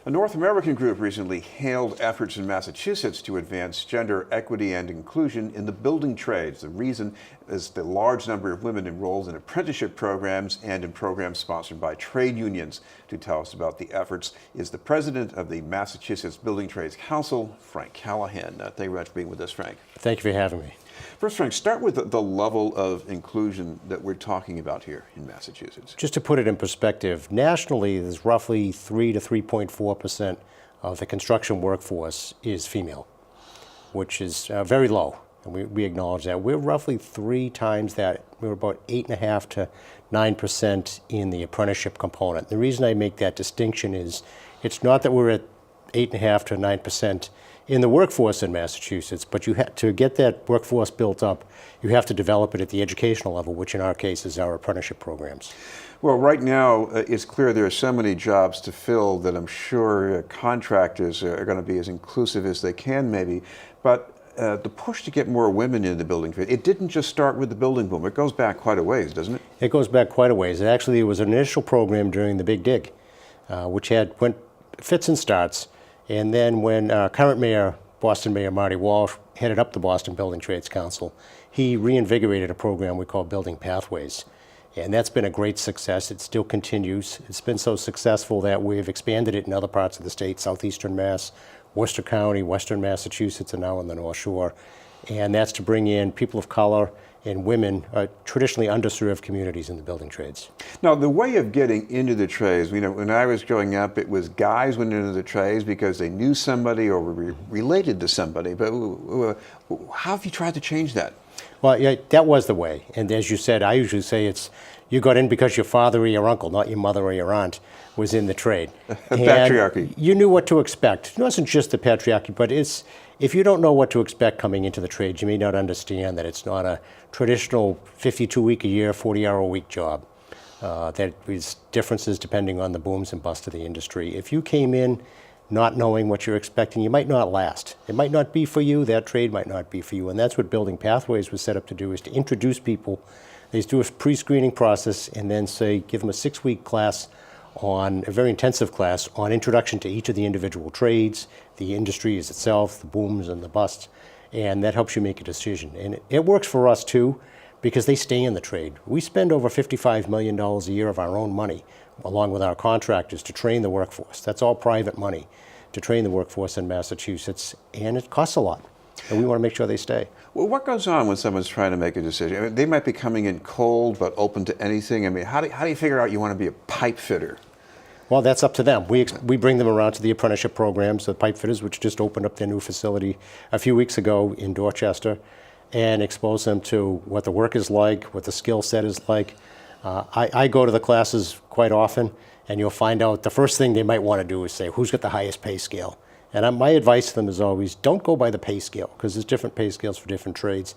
A North American group recently hailed efforts in Massachusetts to advance gender equity and inclusion in the building trades. The reason is the large number of women enrolled in apprenticeship programs and in programs sponsored by trade unions. To tell us about the efforts is the president of the Massachusetts Building Trades Council, Frank Callahan. Thank you very much for being with us, Frank. Thank you for having me. First, Frank, start with the level of inclusion that we're talking about here in Massachusetts. Just to put it in perspective, nationally, there's roughly 3 to 3.4% of the construction workforce is female, which is very low, and we acknowledge that. We're roughly 3 times that. We're about 8.5 to 9% in the apprenticeship component. The reason I make that distinction is it's not that we're at 8.5 to 9% in the workforce in Massachusetts, but you have to get that workforce built up, you have to develop it at the educational level, which in our case is our apprenticeship programs. Well, right now, it's clear there are so many jobs to fill that I'm sure contractors are going to be as inclusive as they can maybe, but the push to get more women into the building trade, it didn't just start with the building boom. It goes back quite a ways, doesn't it? It goes back quite a ways. Actually, it was an initial program during the Big Dig, which went fits and starts. And then when current mayor, Boston Mayor Marty Walsh, headed up the Boston Building Trades Council, he reinvigorated a program we call Building Pathways. And that's been a great success. It still continues. It's been so successful that we've expanded it in other parts of the state, southeastern Mass, Worcester County, western Massachusetts, and now on the North Shore. And that's to bring in people of color and women, traditionally underserved communities in the building trades. Now, the way of getting into the trades, you know, when I was growing up, it was guys went into the trades because they knew somebody or were related to somebody. But how have you tried to change that? Well, yeah, that was the way. And as you said, I usually say it's you got in because your father or your uncle, not your mother or your aunt, was in the trade. Patriarchy. You knew what to expect. It wasn't just the patriarchy, but if you don't know what to expect coming into the trade, you may not understand that it's not a traditional 52-week-a-year, 40-hour-a-week job. That is differences depending on the booms and busts of the industry. If you came in not knowing what you're expecting, you might not last. It might not be for you, that trade might not be for you, and that's what Building Pathways was set up to do, is to introduce people. They do a pre-screening process and then give them a 6-week class on a very intensive class on introduction to each of the individual trades, the industries itself, the booms and the busts, and that helps you make a decision. And it works for us too, because they stay in the trade. We spend over $55 million a year of our own money, along with our contractors, to train the workforce. That's all private money to train the workforce in Massachusetts, and it costs a lot, and we want to make sure they stay. Well, what goes on when someone's trying to make a decision? I mean, they might be coming in cold but open to anything. I mean, how do you figure out you want to be a pipe fitter? Well, that's up to them. We bring them around to the apprenticeship programs, the pipe fitters, which just opened up their new facility a few weeks ago in Dorchester, and expose them to what the work is like, what the skill set is like. I go to the classes quite often, and you'll find out the first thing they might want to do is say, who's got the highest pay scale? And my advice to them is always, don't go by the pay scale, because there's different pay scales for different trades.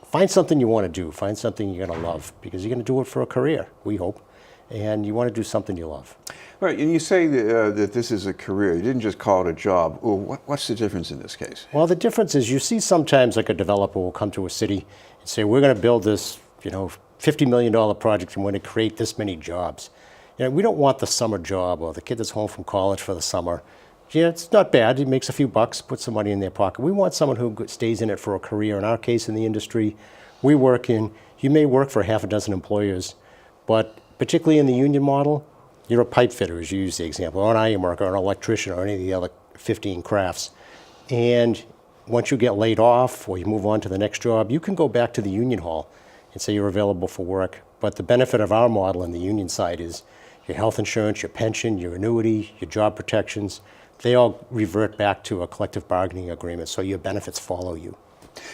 Find something you want to do. Find something you're going to love, because you're going to do it for a career, we hope. And you want to do something you love. Right, and you say that this is a career. You didn't just call it a job. Well, what's the difference in this case? Well, the difference is you see sometimes like a developer will come to a city and say, we're going to build this, $50 million project and we're going to create this many jobs. We don't want the summer job or the kid that's home from college for the summer. Yeah, it's not bad. He makes a few bucks, puts some money in their pocket. We want someone who stays in it for a career. In our case, in the industry, you may work for half a dozen employers, but particularly in the union model, you're a pipe fitter, as you use the example, or an iron worker, or an electrician, or any of the other 15 crafts. And once you get laid off or you move on to the next job, you can go back to the union hall and say you're available for work. But the benefit of our model in the union side is your health insurance, your pension, your annuity, your job protections, they all revert back to a collective bargaining agreement, so your benefits follow you.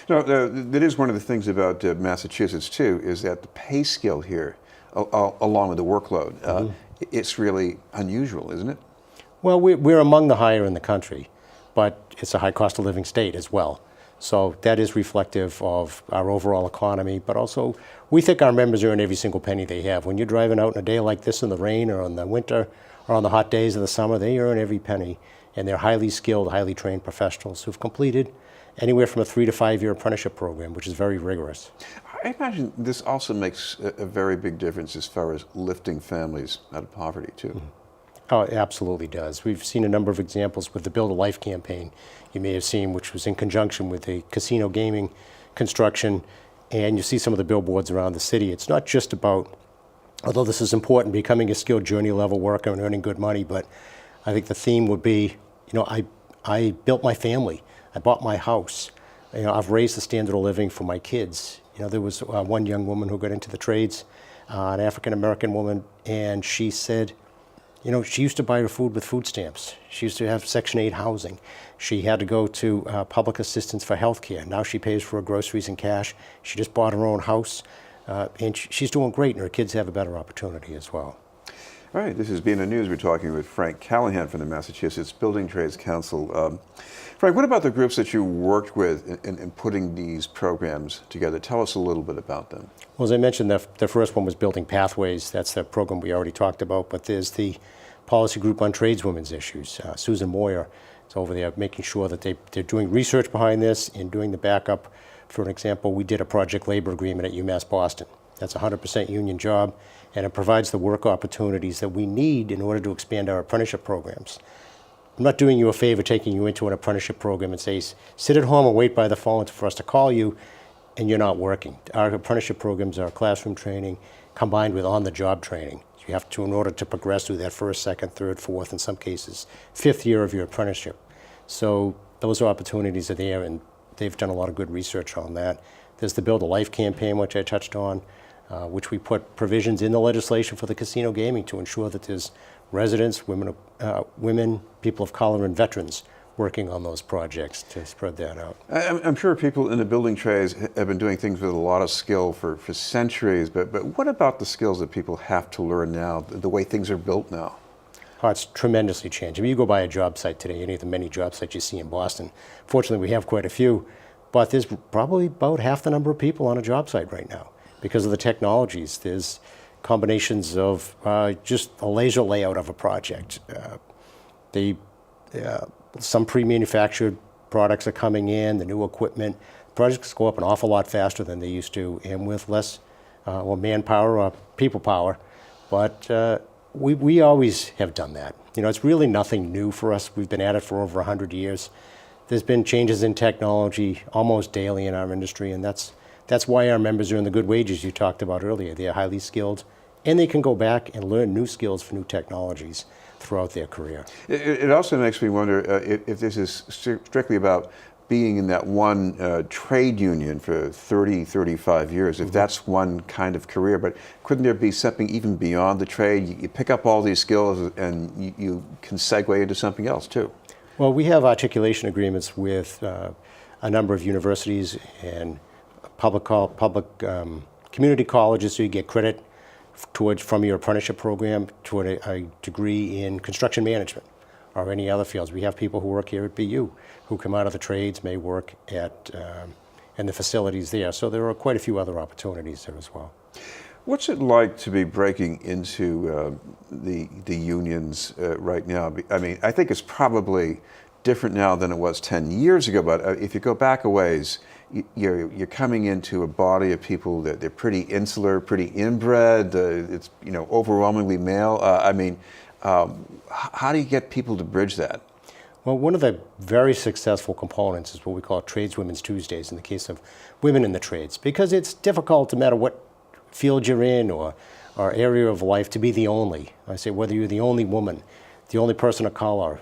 No, that is one of the things about Massachusetts, too, is that the pay scale here, along with the workload, it's really unusual, isn't it? Well, we're among the higher in the country, but it's a high cost of living state as well. So that is reflective of our overall economy, but also we think our members earn every single penny they have. When you're driving out in a day like this in the rain or in the winter or on the hot days of the summer, they earn every penny, and they're highly skilled, highly trained professionals who've completed anywhere from a 3 to 5 year apprenticeship program, which is very rigorous. I imagine this also makes a very big difference as far as lifting families out of poverty, too. Oh, it absolutely does. We've seen a number of examples with the Build a Life campaign you may have seen, which was in conjunction with the casino gaming construction, and you see some of the billboards around the city. It's not just about, although this is important, becoming a skilled journey level worker and earning good money, but I think the theme would be, I built my family, I bought my house, I've raised the standard of living for my kids. There was one young woman who got into the trades, an African-American woman, and she said, she used to buy her food with food stamps. She used to have Section 8 housing. She had to go to public assistance for health care. Now she pays for her groceries in cash. She just bought her own house, and she's doing great, and her kids have a better opportunity as well. All right, this is Being the News. We're talking with Frank Callahan from the Massachusetts Building Trades Council. Frank, what about the groups that you worked with in putting these programs together? Tell us a little bit about them. Well, as I mentioned, the first one was Building Pathways. That's the program we already talked about, but there's the Policy Group on Tradeswomen's Issues. Susan Moyer is over there making sure that they're doing research behind this and doing the backup. For an example, we did a project labor agreement at UMass Boston. That's a 100% union job, and it provides the work opportunities that we need in order to expand our apprenticeship programs. I'm not doing you a favor taking you into an apprenticeship program and say, sit at home and wait by the phone for us to call you, and you're not working. Our apprenticeship programs are classroom training combined with on-the-job training. You have to, in order to progress through that first, second, third, fourth, in some cases, fifth year of your apprenticeship. So those opportunities are there, and they've done a lot of good research on that. There's the Build a Life campaign, which I touched on, which we put provisions in the legislation for the casino gaming to ensure that there's residents, women, people of color, and veterans working on those projects to spread that out. I'm sure people in the building trades have been doing things with a lot of skill for centuries, but what about the skills that people have to learn now, the way things are built now? Oh, it's tremendously changed. I mean, you go by a job site today, any of the many job sites you see in Boston. Fortunately, we have quite a few, but there's probably about half the number of people on a job site right now because of the technologies. There's combinations of just a laser layout of a project. Some pre-manufactured products are coming in, the new equipment. Projects go up an awful lot faster than they used to, and with less manpower or people power. But we always have done that. It's really nothing new for us. We've been at it for over 100 years. There's been changes in technology almost daily in our industry, and that's why our members are in the good wages you talked about earlier. They're highly skilled, and they can go back and learn new skills for new technologies throughout their career. It also makes me wonder if this is strictly about being in that one trade union for 30, 35 years, if that's one kind of career, but couldn't there be something even beyond the trade? You pick up all these skills and you can segue into something else too. Well, we have articulation agreements with a number of universities and public community colleges, so you get credit from your apprenticeship program toward a degree in construction management or any other fields. We have people who work here at BU who come out of the trades, may work in the facilities there. So there are quite a few other opportunities there as well. What's it like to be breaking into the unions right now? I mean, I think it's probably different now than it was 10 years ago, but if you go back a ways, you're coming into a body of people that they're pretty insular, pretty inbred. It's overwhelmingly male. How do you get people to bridge that? Well, one of the very successful components is what we call Tradeswomen's Tuesdays in the case of women in the trades, because it's difficult, no matter what field you're in or area of life, to be the only. I say whether you're the only woman, the only person of color,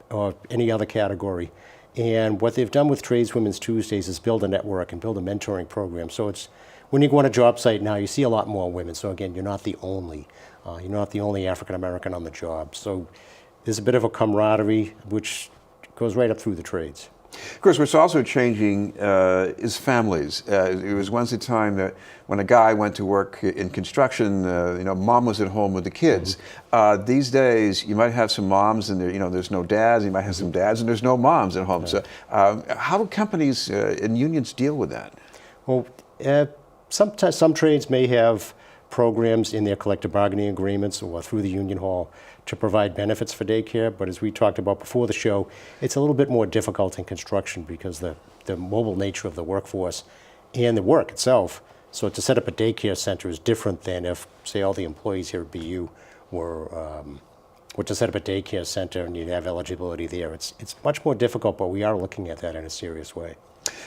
or any other category. And what they've done with Tradeswomen's Tuesdays is build a network and build a mentoring program. So it's when you go on a job site now, you see a lot more women. So again, you're not the only. You're not the only African American on the job. So there's a bit of a camaraderie which goes right up through the trades. Of course, what's also changing is families. It was once a time that when a guy went to work in construction, mom was at home with the kids. These days, you might have some moms and there's no dads. You might have some dads and there's no moms at home. So how do companies and unions deal with that? Well, some trades may have programs in their collective bargaining agreements or through the union hall to provide benefits for daycare, but as we talked about before the show, it's a little bit more difficult in construction because the mobile nature of the workforce and the work itself. So to set up a daycare center is different than if, say, all the employees here at BU were or to set up a daycare center and you have eligibility there. It's much more difficult, but we are looking at that in a serious way.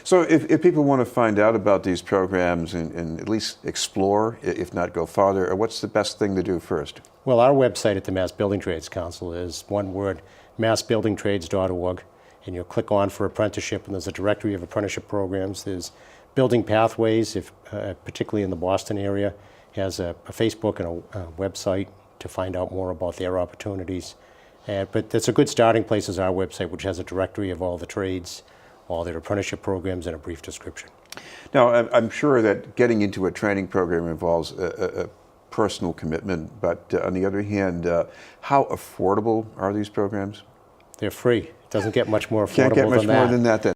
So if people want to find out about these programs and at least explore, if not go farther, what's the best thing to do first? Well, our website at the Mass Building Trades Council is one word, massbuildingtrades.org, and you'll click on for apprenticeship, and there's a directory of apprenticeship programs. There's Building Pathways, particularly in the Boston area, has a Facebook and a website to find out more about their opportunities. But that's a good starting place is our website, which has a directory of all the trades, all their apprenticeship programs, and a brief description. Now, I'm sure that getting into a training program involves a personal commitment, but on the other hand, how affordable are these programs? They're free. It doesn't get much more affordable Can't get much than more that. than that then.